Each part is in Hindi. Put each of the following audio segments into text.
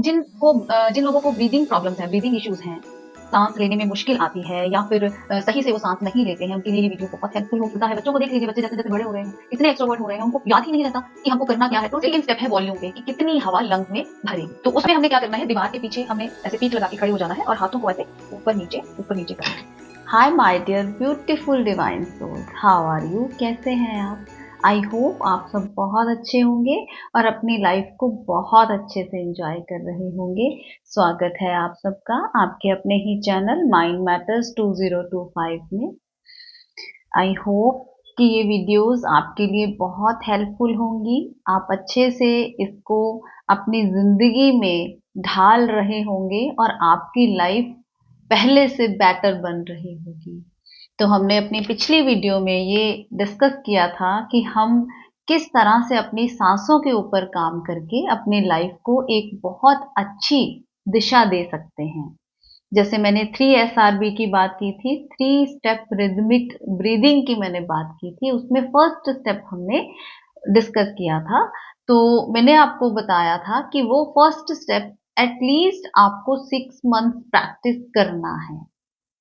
जिन लोगों को ब्रीदिंग प्रॉब्लम्स हैं, ब्रीदिंग इश्यूज हैं, सांस लेने में मुश्किल आती है या फिर सही से वो सांस नहीं लेते हैं, उनके लिए ये वीडियो बहुत हेल्पफुल होता है। बच्चों को देख लीजिए, बच्चे जैसे जैसे बड़े हो रहे हैं, इतने एक्सट्रोवर्ट हो रहे हैं, उनको याद ही नहीं रहता कि हमको करना क्या है। तो सेकंड स्टेप है वॉल्यूम पे कि कितनी हवा लंग्स में भरे। तो उसमें हमने क्या करना है, दीवार के पीछे हमने ऐसे पीठ लगा के खड़े हो जाना है और हाथों को ऐसे ऊपर नीचे करना है। Hi my dear beautiful divine soul, how are you? कैसे हैं आप? आई होप आप सब बहुत अच्छे होंगे और अपनी लाइफ को बहुत अच्छे से एंजॉय कर रहे होंगे। स्वागत है आप सबका आपके अपने ही चैनल माइंड मैटर्स 2025 में। आई होप कि ये वीडियोस आपके लिए बहुत हेल्पफुल होंगी। आप अच्छे से इसको अपनी जिंदगी में ढाल रहे होंगे और आपकी लाइफ पहले से बेटर बन रही होगी। तो हमने अपनी पिछली वीडियो में ये डिस्कस किया था कि हम किस तरह से अपनी सांसों के ऊपर काम करके अपनी लाइफ को एक बहुत अच्छी दिशा दे सकते हैं। जैसे मैंने 3SRB की बात की थी, 3 स्टेप रिदमिक ब्रीदिंग की मैंने बात की थी, उसमें फर्स्ट स्टेप हमने डिस्कस किया था। तो मैंने आपको बताया था कि वो फर्स्ट स्टेप एटलीस्ट आपको 6 मंथ प्रैक्टिस करना है,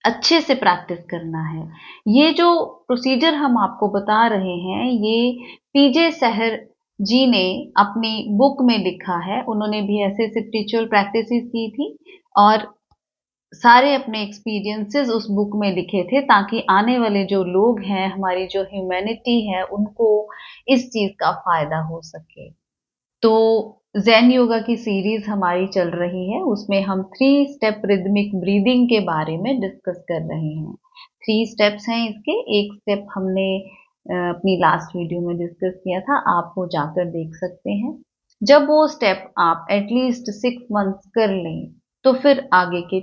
अच्छे से प्रैक्टिस करना है। ये जो प्रोसीजर हम आपको बता रहे हैं, ये पीजे सहर जी ने अपनी बुक में लिखा है। उन्होंने भी ऐसे स्पिरिचुअल प्रैक्टिसेस की थी और सारे अपने एक्सपीरियंसेस उस बुक में लिखे थे, ताकि आने वाले जो लोग हैं, हमारी जो ह्यूमैनिटी है, उनको इस चीज का फायदा हो सके। तो ज़ेन योगा की सीरीज हमारी चल रही है, उसमें हम 3 स्टेप रिदमिक ब्रीदिंग के बारे में डिस्कस कर रहे हैं। 3 स्टेप्स हैं इसके। एक स्टेप हमने अपनी लास्ट वीडियो में डिस्कस किया था, आप वो जाकर देख सकते हैं। जब वो स्टेप आप एटलीस्ट 6 मंथ्स कर लें, तो फिर आगे के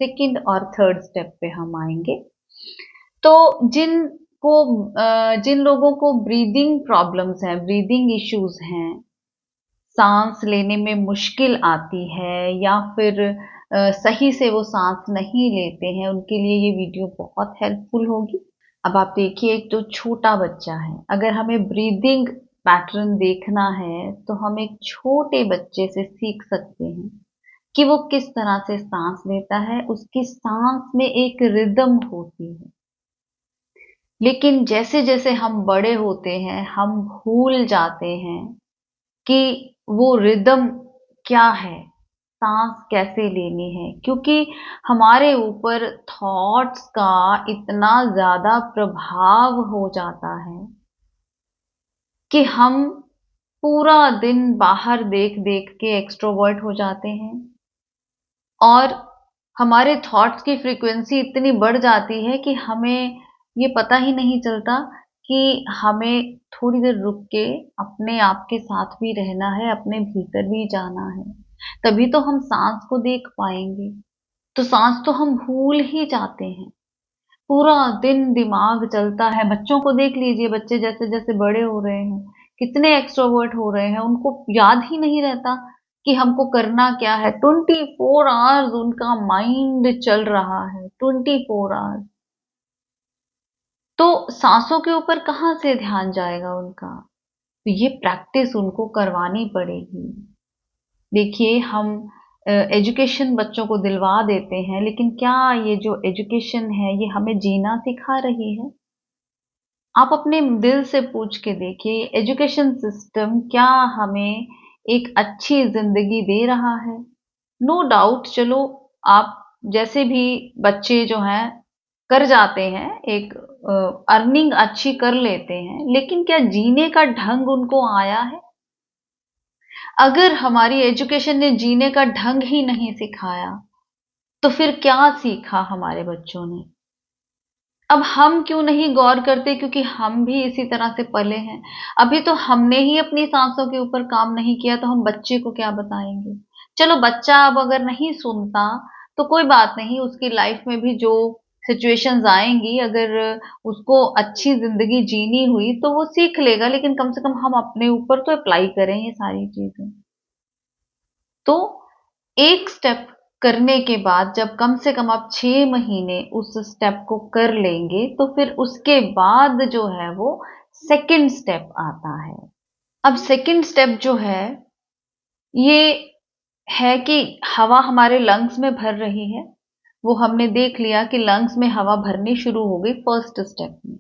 सेकंड और थर्ड स्टेप पे हम आएंगे। तो जिन लोगों को ब्रीदिंग प्रॉब्लम्स हैं, ब्रीदिंग इश्यूज हैं, सांस लेने में मुश्किल आती है या फिर सही से वो सांस नहीं लेते हैं, उनके लिए ये वीडियो बहुत हेल्पफुल होगी। अब आप देखिए, एक जो छोटा बच्चा है, अगर हमें ब्रीदिंग पैटर्न देखना है तो हम एक छोटे बच्चे से सीख सकते हैं कि वो किस तरह से सांस लेता है। उसकी सांस में एक रिदम होती है। लेकिन जैसे जैसे हम बड़े होते हैं, हम भूल जाते हैं कि वो रिदम क्या है, सांस कैसे लेनी है, क्योंकि हमारे ऊपर थॉट्स का इतना ज्यादा प्रभाव हो जाता है कि हम पूरा दिन बाहर देख देख के एक्सट्रोवर्ट हो जाते हैं और हमारे थॉट्स की फ्रीक्वेंसी इतनी बढ़ जाती है कि हमें ये पता ही नहीं चलता कि हमें थोड़ी देर रुक के अपने आप के साथ भी रहना है, अपने भीतर भी जाना है, तभी तो हम सांस को देख पाएंगे। तो सांस तो हम भूल ही जाते हैं। पूरा दिन दिमाग चलता है। बच्चों को देख लीजिए, बच्चे जैसे जैसे बड़े हो रहे हैं, कितने एक्सट्रोवर्ट हो रहे हैं, उनको याद ही नहीं रहता कि हमको करना क्या है। 24 आवर्स उनका माइंड चल रहा है, 24 आवर्स। तो सांसों के ऊपर कहाँ से ध्यान जाएगा उनका? तो ये प्रैक्टिस उनको करवानी पड़ेगी। देखिए, हम एजुकेशन बच्चों को दिलवा देते हैं, लेकिन क्या ये जो एजुकेशन है, ये हमें जीना सिखा रही है? आप अपने दिल से पूछ के देखिए, एजुकेशन सिस्टम क्या हमें एक अच्छी जिंदगी दे रहा है? नो डाउट, चलो आप जैसे भी बच्चे जो हैं कर जाते हैं, एक अर्निंग अच्छी कर लेते हैं, लेकिन क्या जीने का ढंग उनको आया है? अगर हमारी एजुकेशन ने जीने का ढंग ही नहीं सिखाया, तो फिर क्या सीखा हमारे बच्चों ने? अब हम क्यों नहीं गौर करते, क्योंकि हम भी इसी तरह से पले हैं। अभी तो हमने ही अपनी सांसों के ऊपर काम नहीं किया, तो हम बच्चे को क्या बताएंगे? चलो, बच्चा अब अगर नहीं सुनता तो कोई बात नहीं, उसकी लाइफ में भी जो सिचुएशंस आएंगी, अगर उसको अच्छी जिंदगी जीनी हुई तो वो सीख लेगा, लेकिन कम से कम हम अपने ऊपर तो अप्लाई करें ये सारी चीजें। तो एक स्टेप करने के बाद जब कम से कम आप 6 महीने उस स्टेप को कर लेंगे, तो फिर उसके बाद जो है वो सेकंड स्टेप आता है। अब सेकंड स्टेप जो है, ये है कि हवा हमारे लंग्स में भर रही है, वो हमने देख लिया कि लंग्स में हवा भरनी शुरू हो गई फर्स्ट स्टेप में।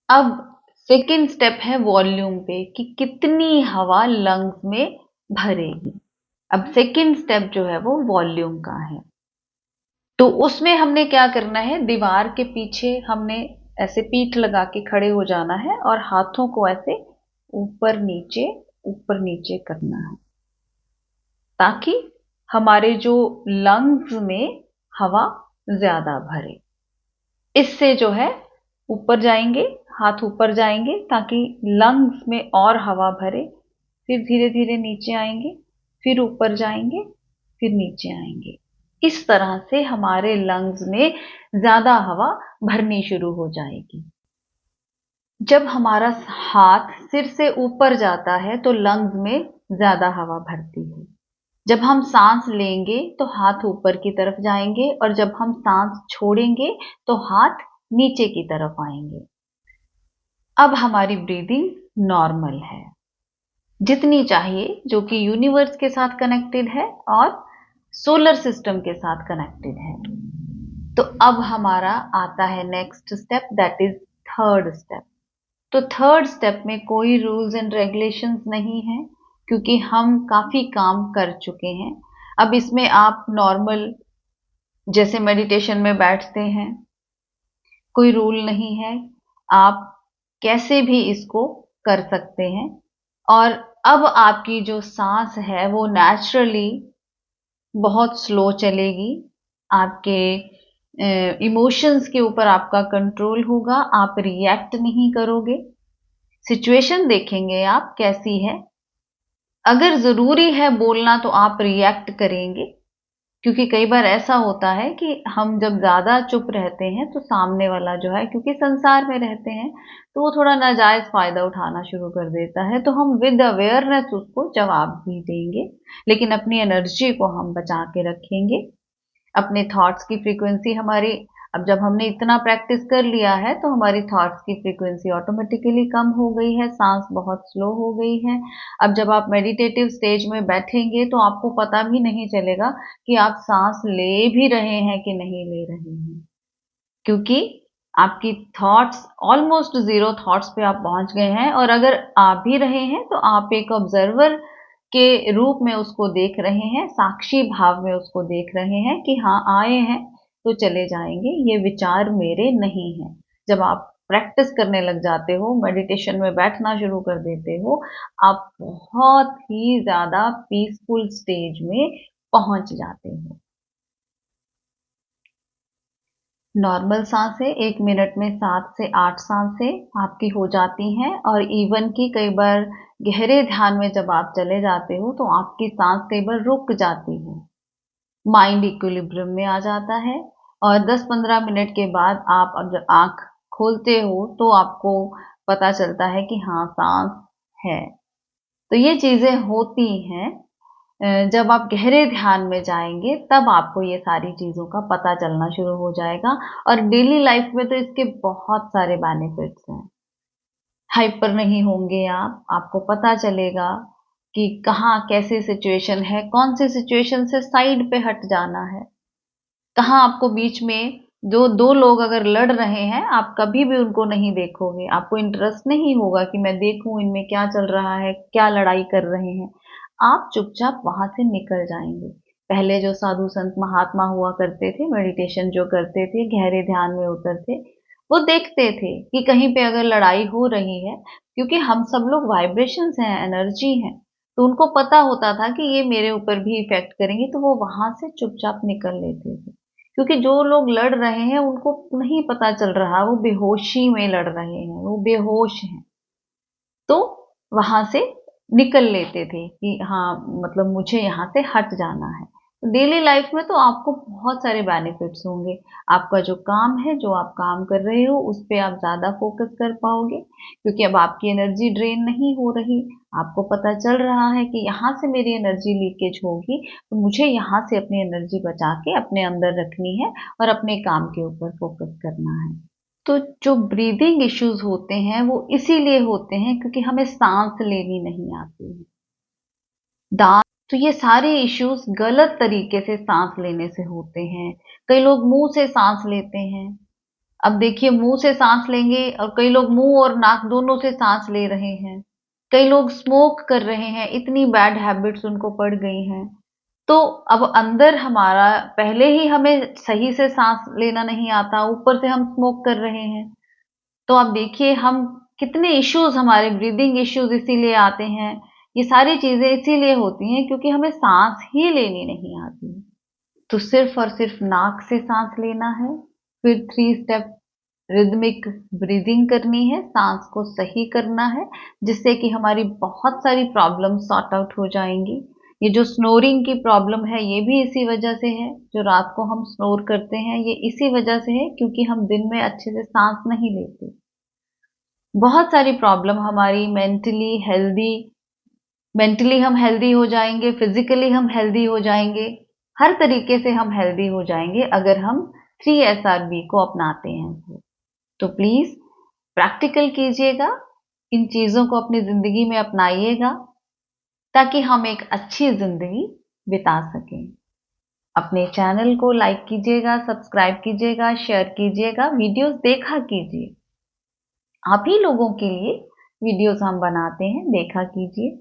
अब सेकंड स्टेप है वॉल्यूम पे कि कितनी हवा लंग्स में भरेगी। अब सेकंड स्टेप जो है वो वॉल्यूम का है। तो उसमें हमने क्या करना है, दीवार के पीछे हमने ऐसे पीठ लगा के खड़े हो जाना है और हाथों को ऐसे ऊपर नीचे करना है, ताकि हमारे जो लंग्स में हवा ज्यादा भरे। इससे जो है ऊपर जाएंगे, हाथ ऊपर जाएंगे ताकि लंग्स में और हवा भरे, फिर धीरे धीरे नीचे आएंगे, फिर ऊपर जाएंगे, फिर नीचे आएंगे। इस तरह से हमारे लंग्स में ज्यादा हवा भरनी शुरू हो जाएगी। जब हमारा हाथ सिर से ऊपर जाता है तो लंग्स में ज्यादा हवा भरती है। जब हम सांस लेंगे तो हाथ ऊपर की तरफ जाएंगे और जब हम सांस छोड़ेंगे तो हाथ नीचे की तरफ आएंगे। अब हमारी ब्रीदिंग नॉर्मल है, जितनी चाहिए, जो कि यूनिवर्स के साथ कनेक्टेड है और सोलर सिस्टम के साथ कनेक्टेड है। तो अब हमारा आता है next step, that is third step. तो थर्ड स्टेप में कोई रूल्स एंड रेगुलेशंस नहीं है, क्योंकि हम काफी काम कर चुके हैं। अब इसमें आप नॉर्मल जैसे मेडिटेशन में बैठते हैं, कोई रूल नहीं है, आप कैसे भी इसको कर सकते हैं। और अब आपकी जो सांस है वो नेचुरली बहुत स्लो चलेगी। आपके इमोशंस के ऊपर आपका कंट्रोल होगा, आप रिएक्ट नहीं करोगे। सिचुएशन देखेंगे आप कैसी है, अगर जरूरी है बोलना तो आप रिएक्ट करेंगे, क्योंकि कई बार ऐसा होता है कि हम जब ज्यादा चुप रहते हैं तो सामने वाला जो है, क्योंकि संसार में रहते हैं, तो वो थोड़ा नाजायज फायदा उठाना शुरू कर देता है। तो हम विद अवेयरनेस उसको जवाब भी देंगे, लेकिन अपनी एनर्जी को हम बचा के रखेंगे। अपने थॉट्स की फ्रीक्वेंसी हमारी, अब जब हमने इतना प्रैक्टिस कर लिया है तो हमारी थॉट्स की फ्रीक्वेंसी ऑटोमेटिकली कम हो गई है, सांस बहुत स्लो हो गई है। अब जब आप मेडिटेटिव स्टेज में बैठेंगे तो आपको पता भी नहीं चलेगा कि आप सांस ले भी रहे हैं कि नहीं ले रहे हैं, क्योंकि आपकी थॉट्स ऑलमोस्ट जीरो थॉट्स पे आप पहुंच गए हैं। और अगर आ भी रहे हैं तो आप एक ऑब्जर्वर के रूप में उसको देख रहे हैं, साक्षी भाव में उसको देख रहे हैं कि हाँ आए हैं तो चले जाएंगे, ये विचार मेरे नहीं है। जब आप प्रैक्टिस करने लग जाते हो, मेडिटेशन में बैठना शुरू कर देते हो, आप बहुत ही ज्यादा पीसफुल स्टेज में पहुंच जाते हो। नॉर्मल सांसें 1 मिनट में 7 से 8 सांसें आपकी हो जाती हैं। और इवन की कई बार गहरे ध्यान में जब आप चले जाते हो तो आपकी सांस कई बार रुक जाती है, माइंड इक्विलिब्रियम में आ जाता है। और 10-15 मिनट के बाद आप जब आंख खोलते हो तो आपको पता चलता है कि हाँ सांस है। तो ये चीजें होती हैं। जब आप गहरे ध्यान में जाएंगे तब आपको ये सारी चीजों का पता चलना शुरू हो जाएगा। और डेली लाइफ में तो इसके बहुत सारे बेनिफिट्स हैं। हाइपर नहीं होंगे आप, आपको पता चलेगा कि कहाँ कैसे सिचुएशन है, कौन सी सिचुएशन से साइड पे हट जाना है, कहाँ आपको बीच में जो दो लोग अगर लड़ रहे हैं आप कभी भी उनको नहीं देखोगे, आपको इंटरेस्ट नहीं होगा कि मैं देखूं इनमें क्या चल रहा है, क्या लड़ाई कर रहे हैं। आप चुपचाप वहां से निकल जाएंगे। पहले जो साधु संत महात्मा हुआ करते थे, मेडिटेशन जो करते थे, गहरे ध्यान में उतरते, वो देखते थे कि कहीं पे अगर लड़ाई हो रही है, क्योंकि हम सब लोग वाइब्रेशंस हैं, एनर्जी हैं, तो उनको पता होता था कि ये मेरे ऊपर भी इफेक्ट करेंगे, तो वो वहां से चुपचाप निकल लेते थे। क्योंकि जो लोग लड़ रहे हैं उनको नहीं पता चल रहा, वो बेहोशी में लड़ रहे हैं, वो बेहोश हैं, तो वहां से निकल लेते थे कि हाँ मतलब मुझे यहाँ से हट जाना है। तो डेली लाइफ में तो आपको बहुत सारे बेनिफिट्स होंगे। आपका जो काम है, जो आप काम कर रहे हो, उस पर आप ज्यादा फोकस कर पाओगे, क्योंकि अब आपकी एनर्जी ड्रेन नहीं हो रही। आपको पता चल रहा है कि यहाँ से मेरी एनर्जी लीकेज होगी, तो मुझे यहाँ से अपनी एनर्जी बचा के अपने अंदर रखनी है और अपने काम के ऊपर फोकस करना है। तो जो ब्रीदिंग इश्यूज होते हैं वो इसीलिए होते हैं क्योंकि हमें सांस लेनी नहीं आती है। दांत तो ये सारे इश्यूज गलत तरीके से सांस लेने से होते हैं। कई लोग मुंह से सांस लेते हैं। अब देखिए, मुंह से सांस लेंगे और कई लोग मुंह और नाक दोनों से सांस ले रहे हैं। कई लोग स्मोक कर रहे हैं, इतनी बैड हैबिट्स उनको पड़ गई हैं। तो अब अंदर हमारा पहले ही हमें सही से सांस लेना नहीं आता, ऊपर से हम स्मोक कर रहे हैं। तो आप देखिए हम कितने इश्यूज, हमारे ब्रीदिंग इश्यूज इसीलिए आते हैं। ये सारी चीजें इसीलिए होती हैं क्योंकि हमें सांस ही लेनी नहीं आती। तो सिर्फ और सिर्फ नाक से सांस लेना है, फिर 3 स्टेप रिदमिक ब्रीदिंग करनी है, सांस को सही करना है, जिससे कि हमारी बहुत सारी प्रॉब्लम सॉर्ट आउट हो जाएंगी। ये जो स्नोरिंग की प्रॉब्लम है, ये भी इसी वजह से है। जो रात को हम स्नोर करते हैं, ये इसी वजह से है क्योंकि हम दिन में अच्छे से सांस नहीं लेते। बहुत सारी प्रॉब्लम हमारी मेंटली हम हेल्दी हो जाएंगे, फिजिकली हम हेल्दी हो जाएंगे, हर तरीके से हम हेल्दी हो जाएंगे अगर हम 3SRB को अपनाते हैं। तो प्लीज प्रैक्टिकल कीजिएगा, इन चीजों को अपनी जिंदगी में अपनाइएगा ताकि हम एक अच्छी जिंदगी बिता सकें। अपने चैनल को लाइक कीजिएगा, सब्सक्राइब कीजिएगा, शेयर कीजिएगा, वीडियोस देखा कीजिए। आप ही लोगों के लिए वीडियोस हम बनाते हैं, देखा कीजिए।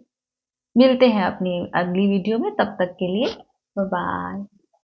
मिलते हैं अपनी अगली वीडियो में, तब तक के लिए बाय बाय।